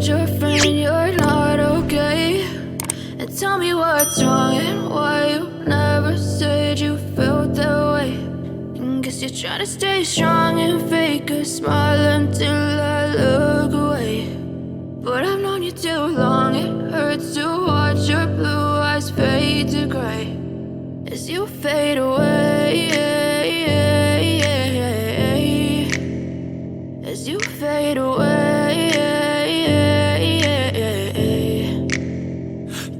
told your friend you're not okay? And tell me what's wrong and why you never said you felt that way. And guess you're trying to stay strong and fake a smile until I look away. But I've known you too long, it hurts to watch your blue eyes fade to gray as you fade away, as you fade away.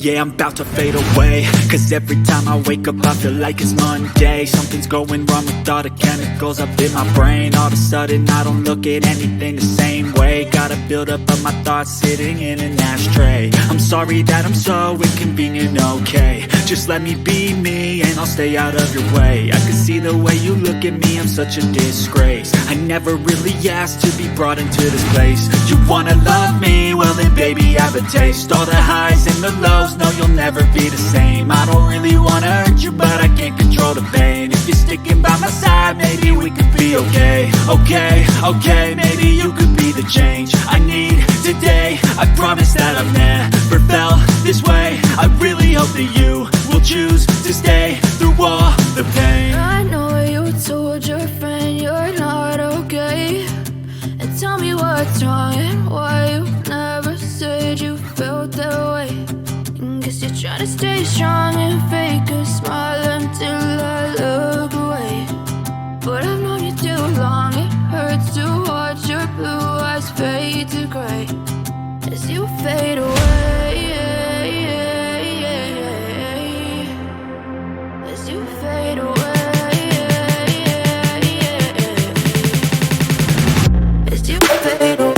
Yeah, I'm about to fade away, cause every time I wake up I feel like it's Monday. Something's going wrong with all the chemicals up in my brain. All of a sudden I don't look at anything the same way. Got a build up of my thoughts sitting in an ashtray. I'm sorry that I'm so inconvenient, okay? Just let me be me and I'll stay out of your way. I can see the way you look at me, I'm such a disgrace. I never really asked to be brought into this place. You wanna love me? Well then baby have a taste. All the highs and the lows, no you'll never be the same. I don't really wanna hurt you but I can't control the pain. If you're sticking by my side maybe we could be okay. Okay, maybe you could be the change I need today. I promise that I've never felt this way. I really hope that you will choose to stay through all the pain. I know you told your friend you're not okay. And tell me what's wrong and why you never said you felt that way. And guess you're trying to stay strong and fake a smile until I look away. But I've known you too long, it hurts to watch your blue eyes fade to gray as you fade away, as you fade away, as you fade away.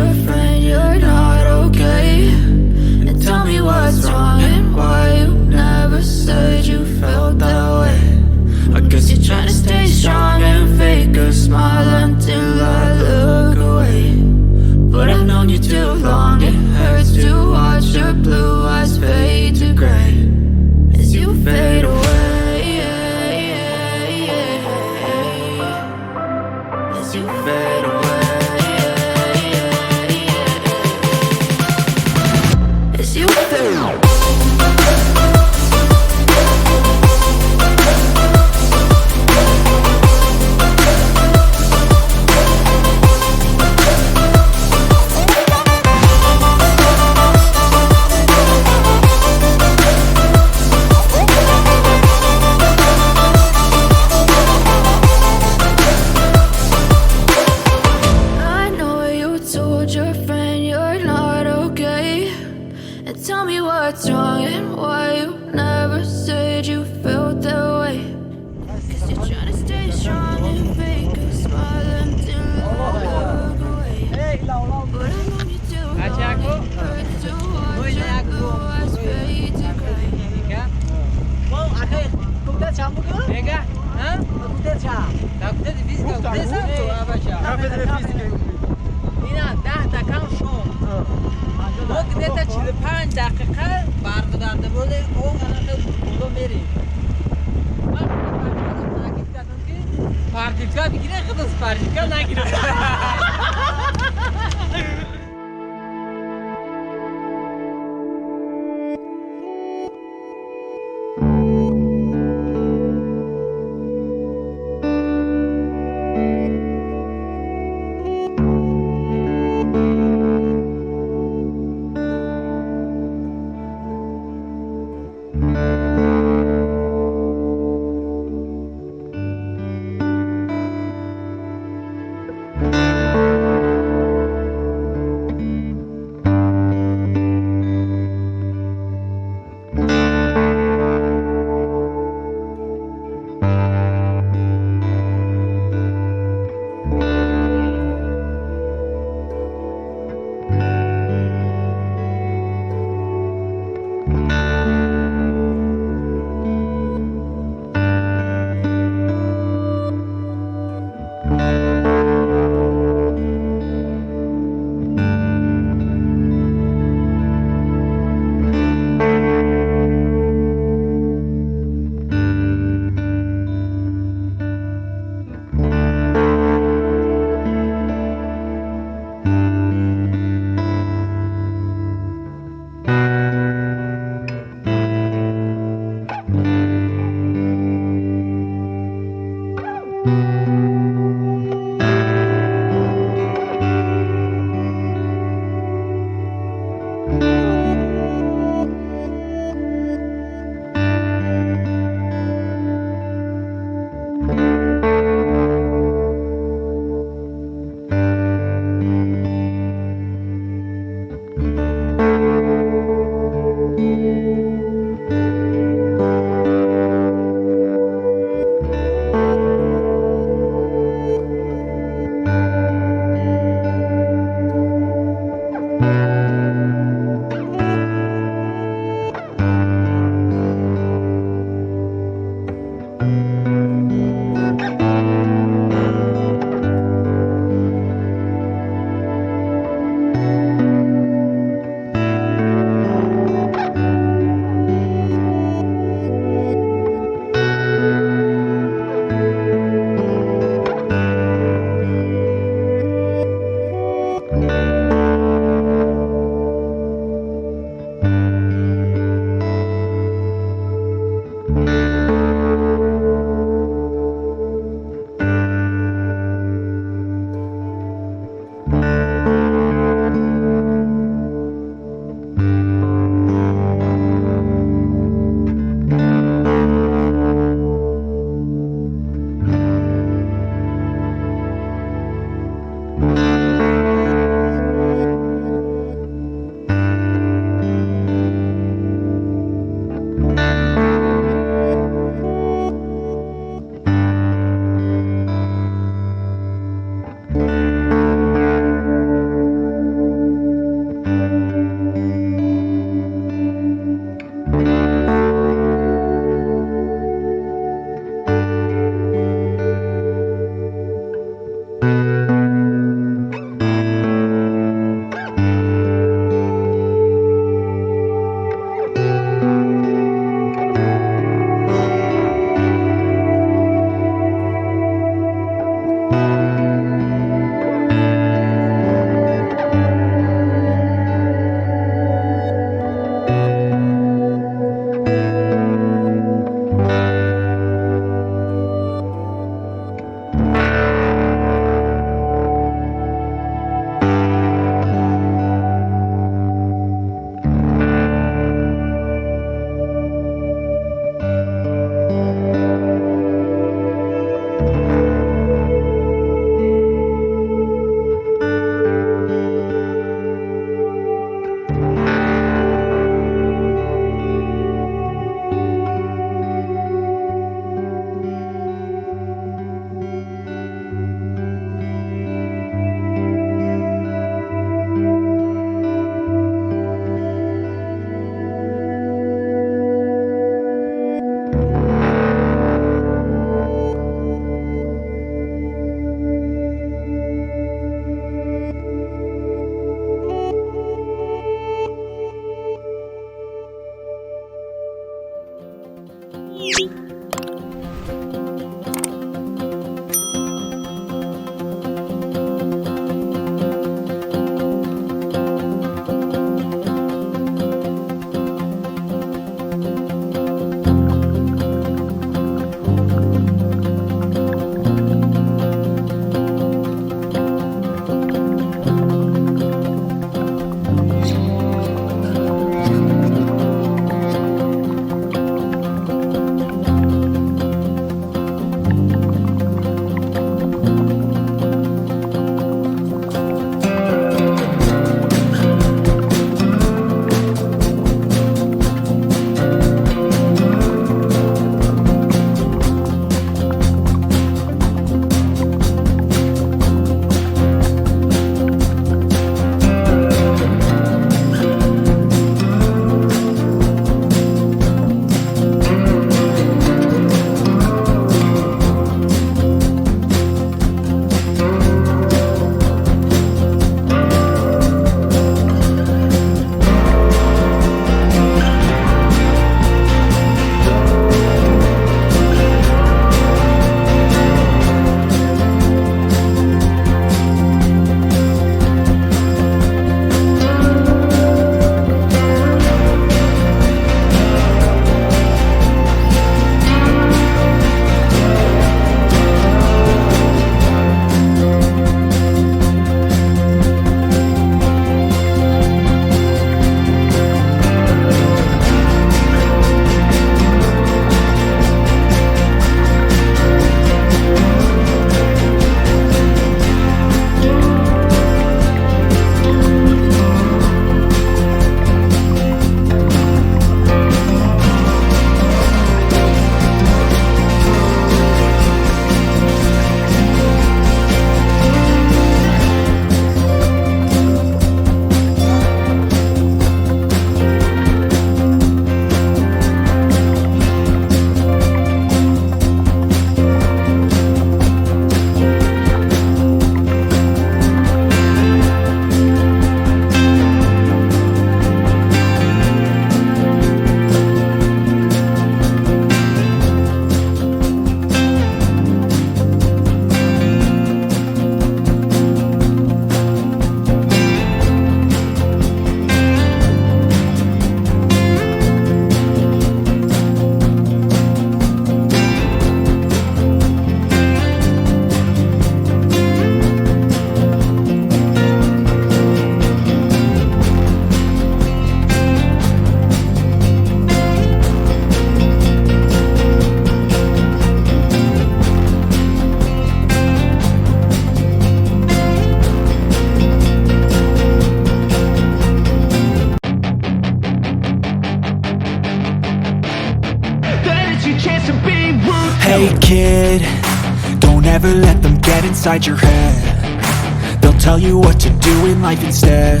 never let them get inside your head. They'll tell you what to do in life instead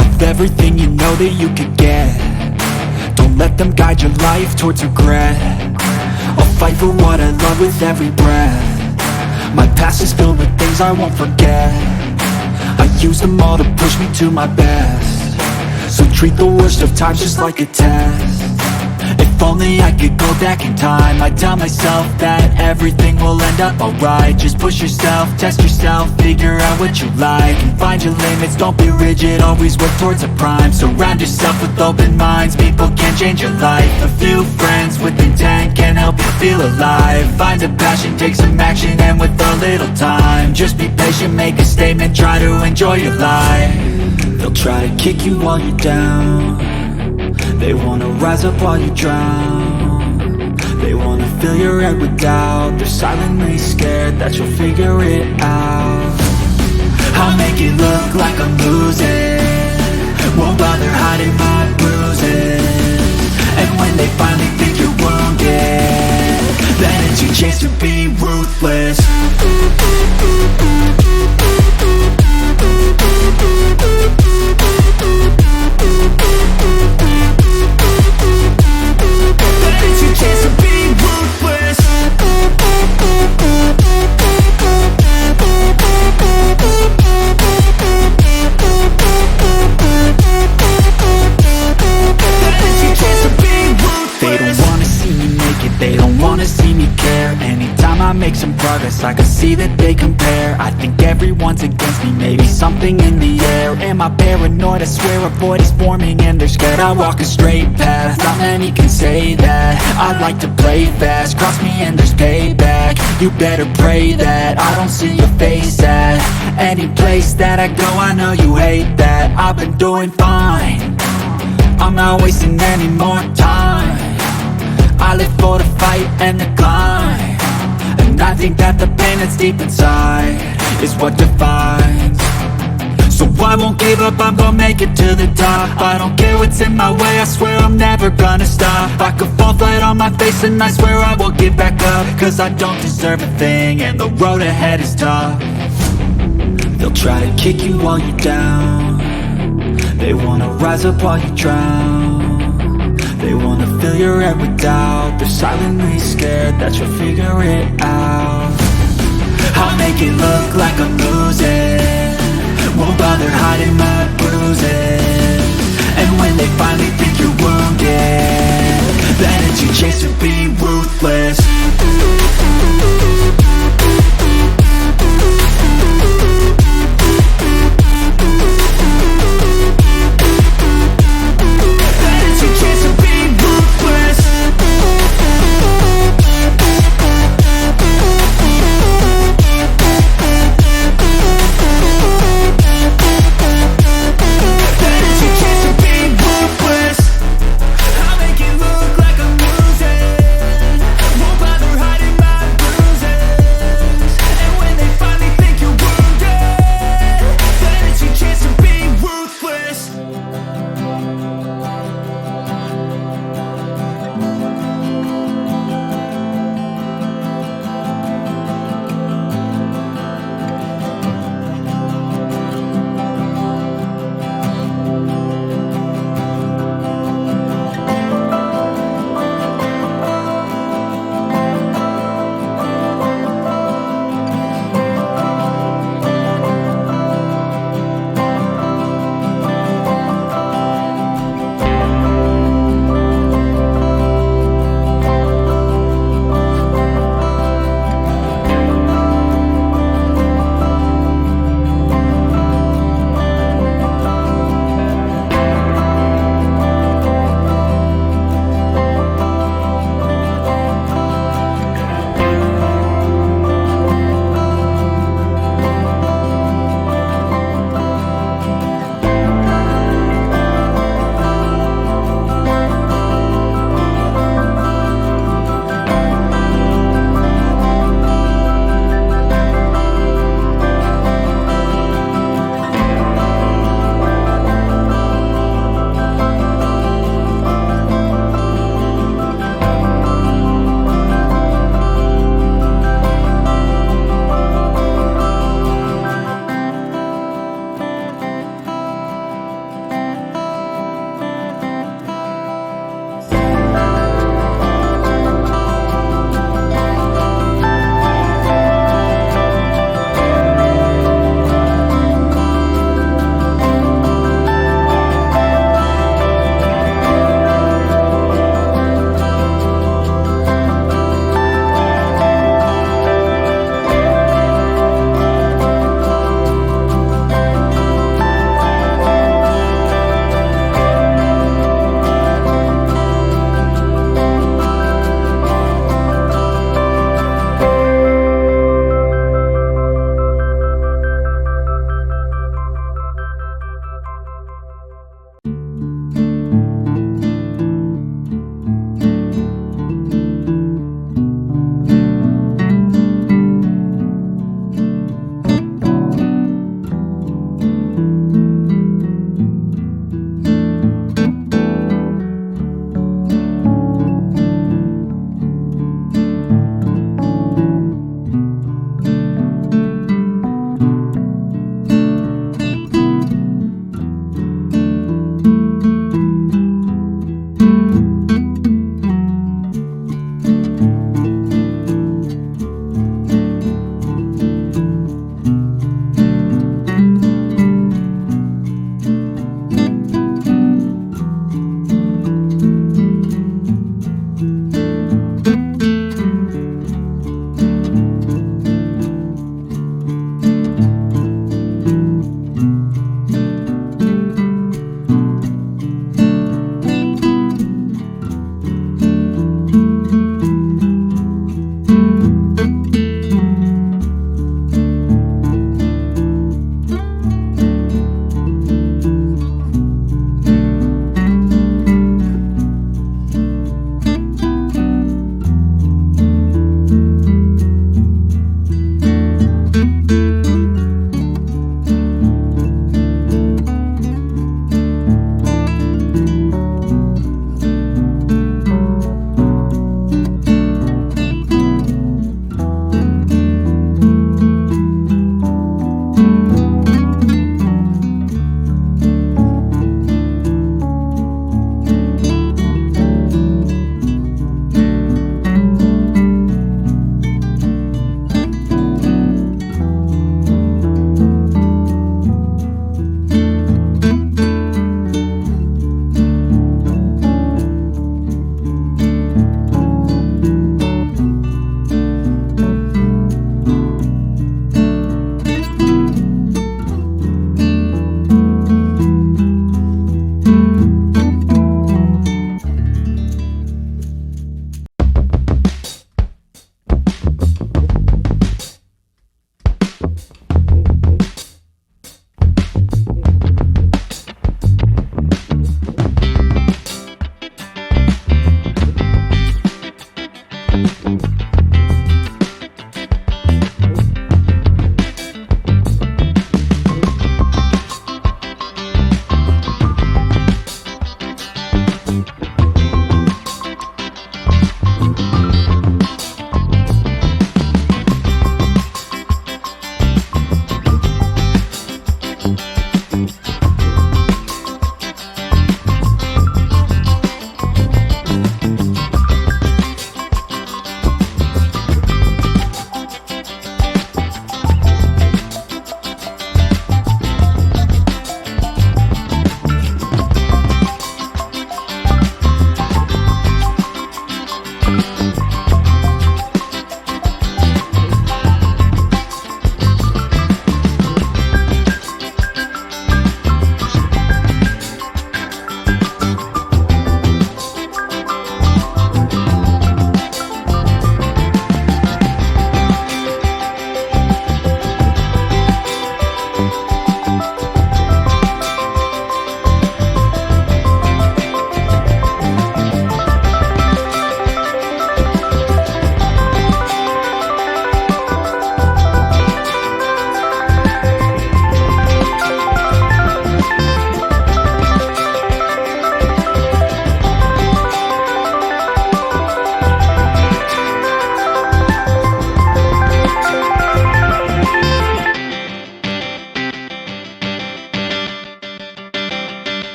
of everything you know that you could get. Don't let them guide your life towards regret. I'll fight for what I love with every breath. My past is filled with things I won't forget. I use them all to push me to my best. So treat the worst of times just like a test. If only I could go back in time, I'd tell myself that everything will end up alright. Just push yourself, test yourself, figure out what you like, and find your limits, don't be rigid, always work towards a prime. Surround yourself with open minds, people can change your life. A few friends with intent can help you feel alive. Find a passion, take some action, and with a little time, just be patient, make a statement, try to enjoy your life. They'll try to kick you while you're down. They wanna rise up while you drown. They wanna fill your head with doubt. They're silently scared that you'll figure it out. I'll make it look like I'm losing, won't bother hiding my bruises. And when they finally think you're wounded, then it's your chance to be ruthless. Make some progress, I can see that they compare. I think everyone's against me, maybe something in the air. Am I paranoid? I swear a void is forming and they're scared. I walk a straight path, not many can say that. I like to play fast, cross me and there's payback. You better pray that I don't see your face at any place that I go. I know you hate that. I've been doing fine, I'm not wasting any more time. I live for the fight and the climb, and I think that the pain that's deep inside is what defines. So I won't give up, I'm gonna make it to the top. I don't care what's in my way, I swear I'm never gonna stop. I could fall flat on my face and I swear I will get back up, cause I don't deserve a thing and the road ahead is tough. They'll try to kick you while you're down. They wanna rise up while you drown. They wanna fill your head with doubt. They're silently scared that you'll figure it out. I'll make it look like I'm losing, won't bother hiding my bruises. And when they finally think you're wounded, then it's your chance to be ruthless.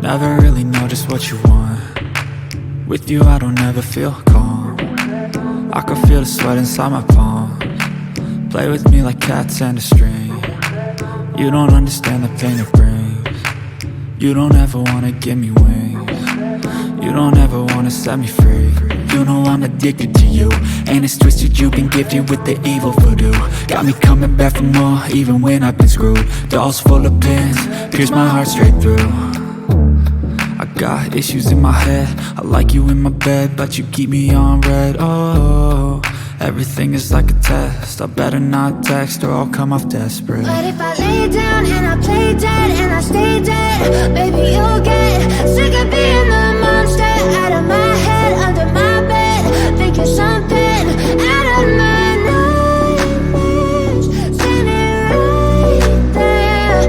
Never really know just what you want. With you I don't ever feel calm. I can feel the sweat inside my palm. Play with me like cats and a string. You don't understand the pain it brings. You don't ever wanna give me wings. You don't ever wanna set me free. You know I'm addicted to you, and it's twisted, you've been gifted with the evil voodoo. Got me coming back for more, even when I've been screwed. Dolls full of pins, pierce my heart straight through. I got issues in my head, I like you in my bed, but you keep me on red. Oh, everything is like a test, I better not text or I'll come off desperate. But if I lay down and I play dead and I stay dead, baby you'll get sick of being the monster out of my head, under my bed. Think you're something out of my nightmares, standing right there.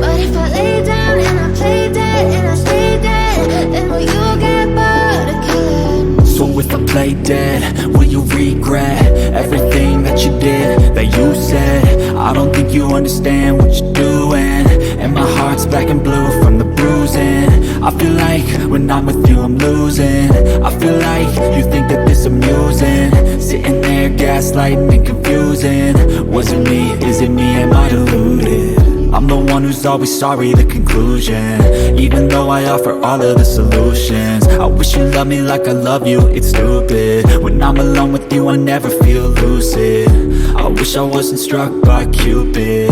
But if I lay down and I play dead and I stay dead, then will you get bored of killing me? So if I play dead, will you regret everything that you did, that you said? I don't think you understand what you're doing, and my heart's black and blue from the bruising. I feel like when I'm with you I'm losing. I feel like you think that this amusing, sitting there gaslighting and confusing. Was it me? Is it me? Am I deluded? I'm the one who's always sorry, the conclusion. Even though I offer all of the solutions, I wish you loved me like I love you, it's stupid. When I'm alone with you I never feel lucid. I wish I wasn't struck by Cupid.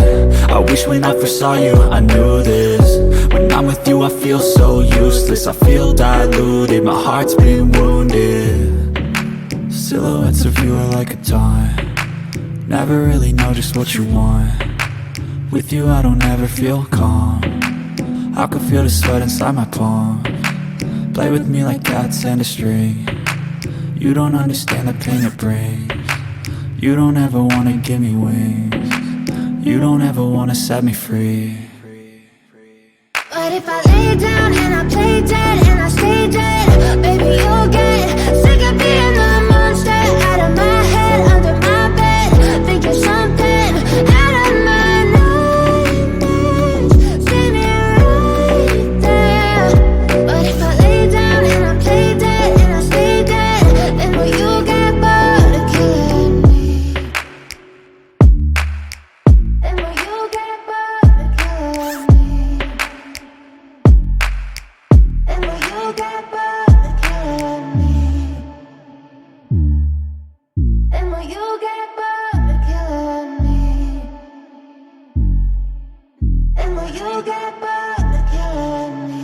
I wish when I first saw you I knew this. When I'm with you I feel so useless, I feel diluted, my heart's been wounded. Silhouettes of you are like a taunt, never really know just what you want. With you I don't ever feel calm, I can feel the sweat inside my palm. Play with me like cats and a string. You don't understand the pain it brings. You don't ever wanna give me wings. You don't ever wanna set me free. But if I lay down and I play dead and I stay dead, baby you'll get sick of being the monster out of my head, under my bed. Think you're something out of my nightmares, standing right there. But if I lay down and I play dead and I stay dead, then will you get bored of killing me? Then will you get bored of killing me? And will you get bored of killing me? And will you get bored of killing me? And will you get bored of killing me?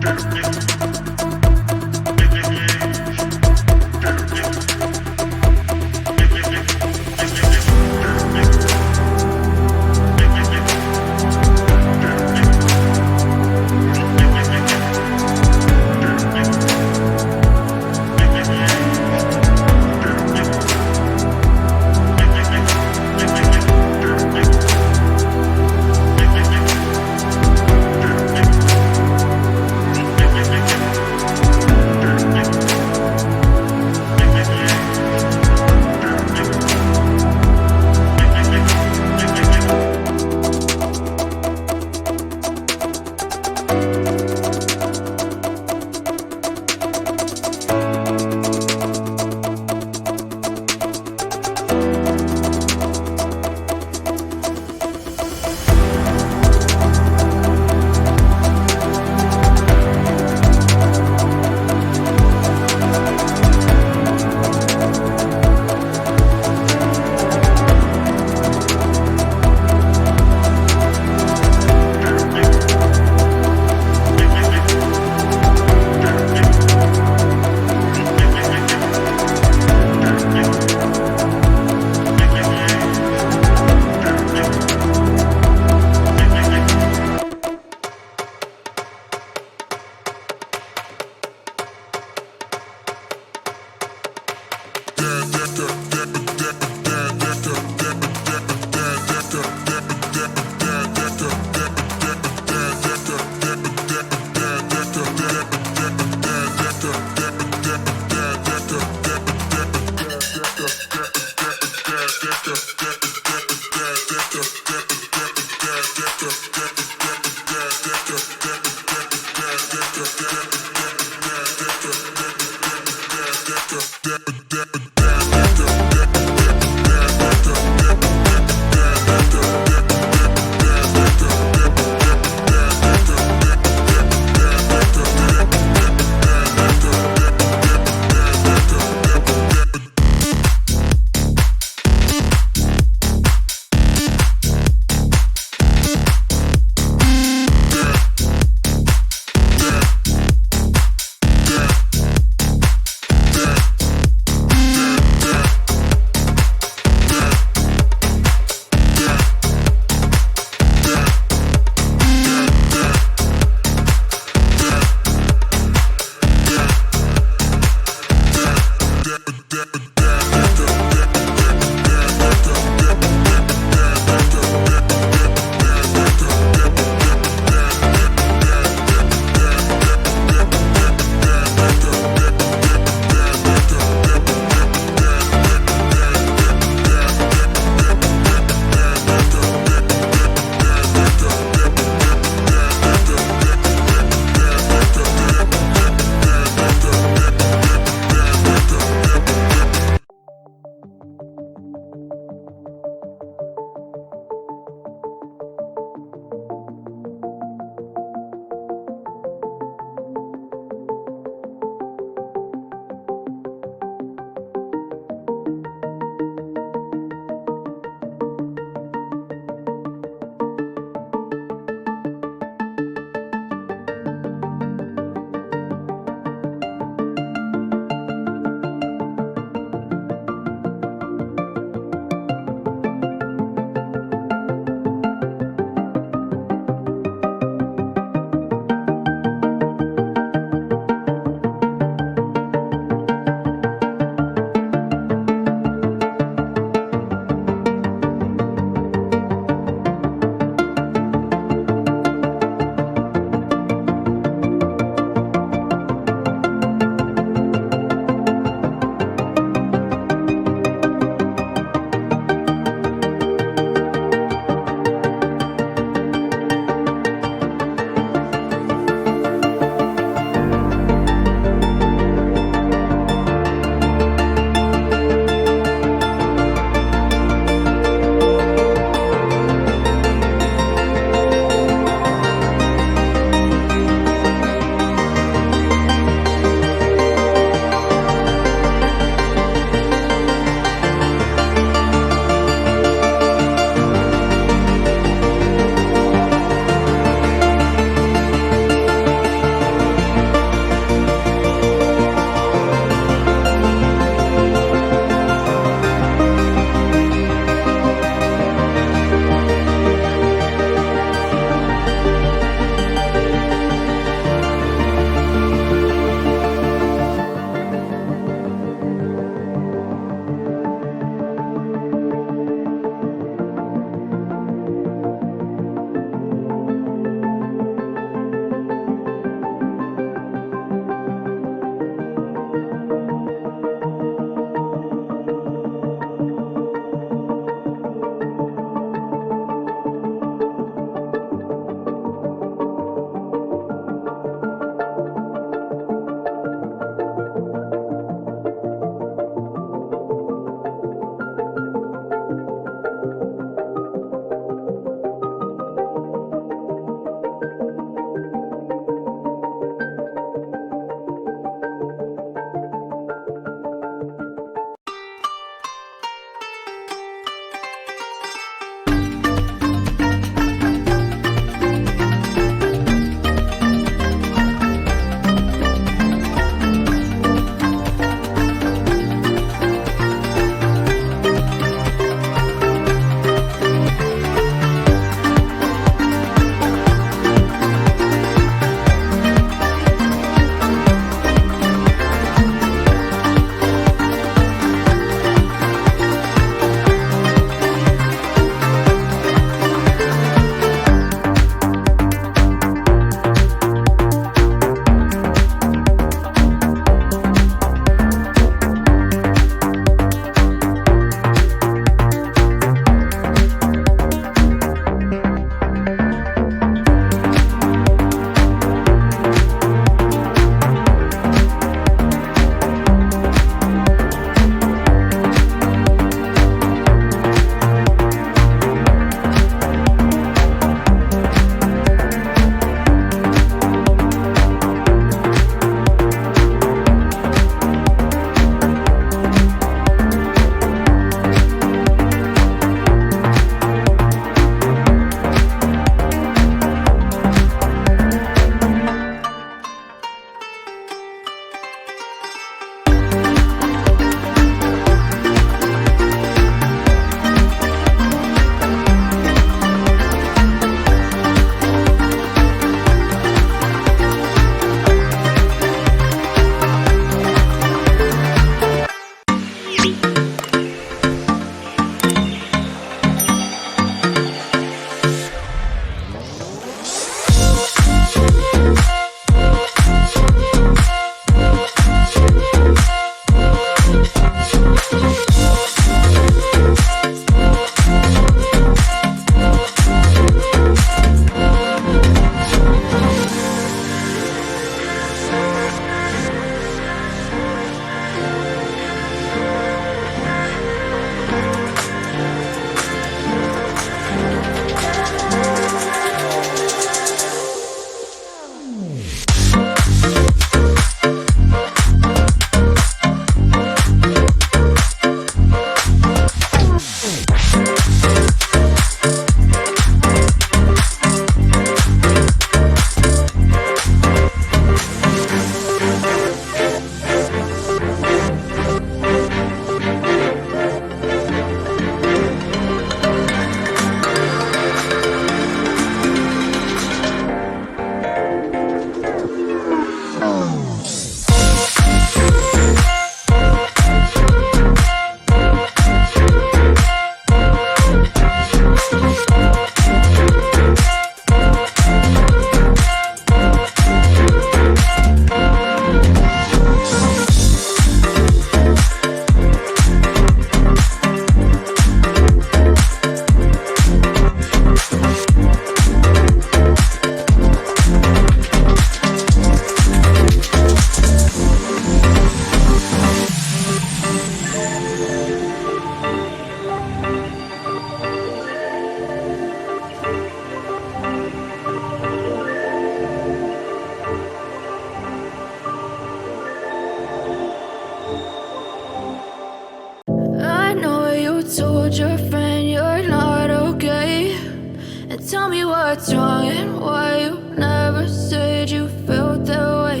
what's wrong and why you never said you felt that way.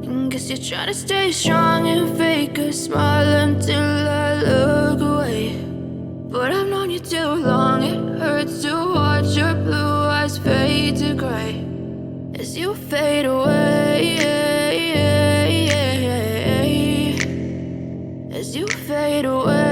And guess you're trying to stay strong and fake a smile until I look away. But I've known you too long, it hurts to watch your blue eyes fade to gray as you fade away, as you fade away.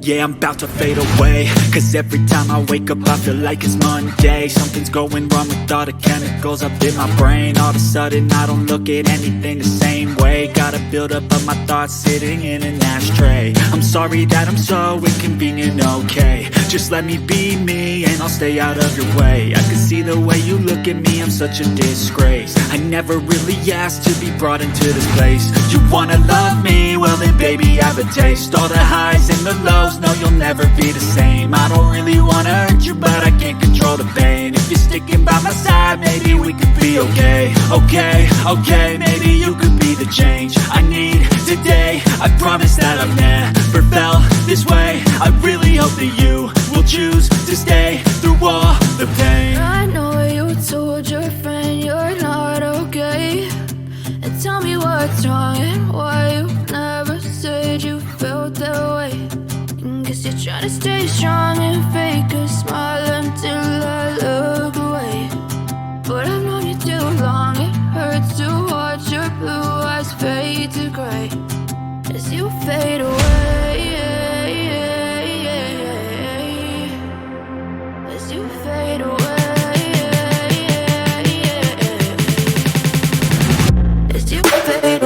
Yeah, I'm about to fade away, cause every time I wake up I feel like it's Monday. Something's going wrong with all the chemicals up in my brain. All of a sudden I don't look at anything the same way. Got a build up of my thoughts sitting in an ashtray. I'm sorry that I'm so inconvenient, okay. Just let me be me and I'll stay out of your way. I can see the way you look at me, I'm such a disgrace. I never really asked to be brought into this place. You wanna love me? Well then baby have a taste. All the highs and the lows, no you'll never be the same. I don't really wanna hurt you but I can't control the pain. If you're sticking by my side maybe we could be okay. Okay, maybe you could be the change I need today. I promise that I've never felt this way. I really hope that you will choose to stay through all the pain. I know you told your friend you're not okay, and tell me what's wrong and why you never said you felt that way. And guess you're trying to stay strong and fake a smile until I look away. But I've known you too long, it hurts to watch your blue eyes fade to gray as you fade away, as you fade away, as you fade away.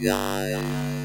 Yeah.